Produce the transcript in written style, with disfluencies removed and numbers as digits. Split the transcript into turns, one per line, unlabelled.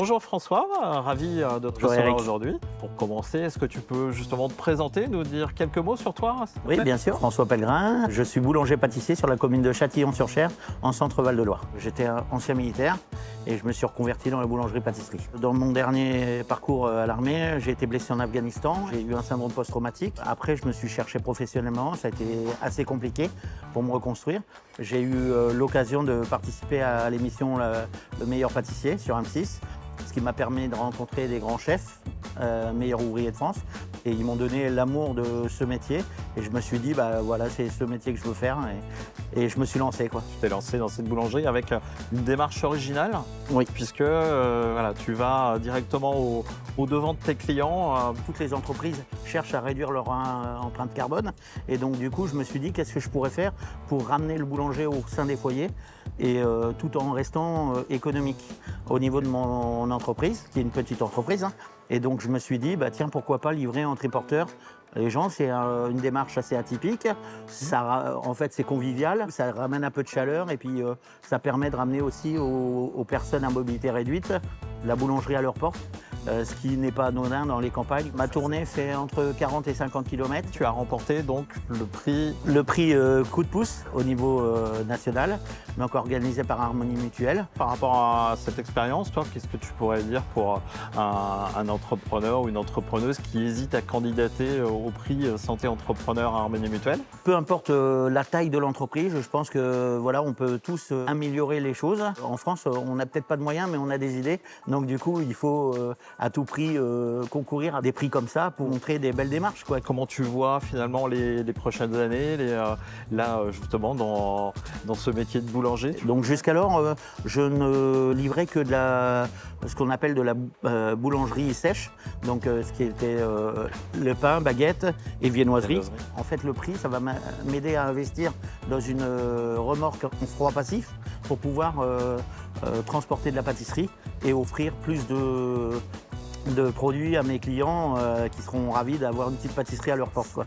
Bonjour François, ravi de te
Bonjour
recevoir
Eric.
aujourd'hui. Pour commencer, est-ce que tu peux justement te présenter, nous dire quelques mots sur toi, s'il te
Oui,
plaît?
bien sûr. François Pellegrin, je suis boulanger-pâtissier sur la commune de Châtillon-sur-Cher, en centre-Val de Loire. J'étais un ancien militaire et je me suis reconverti dans la boulangerie-pâtisserie. Dans mon dernier parcours à l'armée, j'ai été blessé en Afghanistan, j'ai eu un syndrome post-traumatique. Après, je me suis cherché professionnellement, ça a été assez compliqué pour me reconstruire. J'ai eu l'occasion de participer à l'émission Le meilleur pâtissier sur M6, ce qui m'a permis de rencontrer des grands chefs, meilleurs ouvriers de France. Et ils m'ont donné l'amour de ce métier. Et je me suis dit, bah voilà, c'est ce métier que je veux faire. Et je me suis lancé, quoi.
Tu t'es lancé dans cette boulangerie avec une démarche originale,
Oui.
puisque voilà, tu vas directement au devant de tes clients.
Toutes les entreprises cherchent à réduire leur empreinte carbone. Et donc, du coup, je me suis dit, qu'est-ce que je pourrais faire pour ramener le boulanger au sein des foyers et tout en restant économique au niveau de mon entreprise, qui est une petite entreprise. Et donc, je me suis dit, bah, tiens, pourquoi pas livrer en triporteur les gens. C'est une démarche assez atypique. En fait, c'est convivial, ça ramène un peu de chaleur et puis ça permet de ramener aussi aux personnes à mobilité réduite la boulangerie à leur porte. Ce qui n'est pas anodin dans les campagnes. Ma tournée fait entre 40 et 50 km.
Tu as remporté donc le prix.
Le prix coup de pouce au niveau national, donc organisé par Harmonie Mutuelle.
Par rapport à cette expérience, toi, qu'est-ce que tu pourrais dire pour un entrepreneur ou une entrepreneuse qui hésite à candidater au prix Santé Entrepreneur à Harmonie Mutuelle?
Peu importe la taille de l'entreprise, je pense que voilà, on peut tous améliorer les choses. En France, on n'a peut-être pas de moyens, mais on a des idées. Donc du coup, il faut à tout prix concourir à des prix comme ça pour montrer des belles démarches, quoi.
Comment tu vois finalement les prochaines années, là justement dans ce métier de boulanger?
Donc jusqu'alors, je ne livrais que ce qu'on appelle de la boulangerie sèche, donc ce qui était le pain, baguette et viennoiserie. En fait, le prix, ça va m'aider à investir dans une remorque en froid passif pour pouvoir transporter de la pâtisserie et offrir plus de produits à mes clients qui seront ravis d'avoir une petite pâtisserie à leur porte, quoi.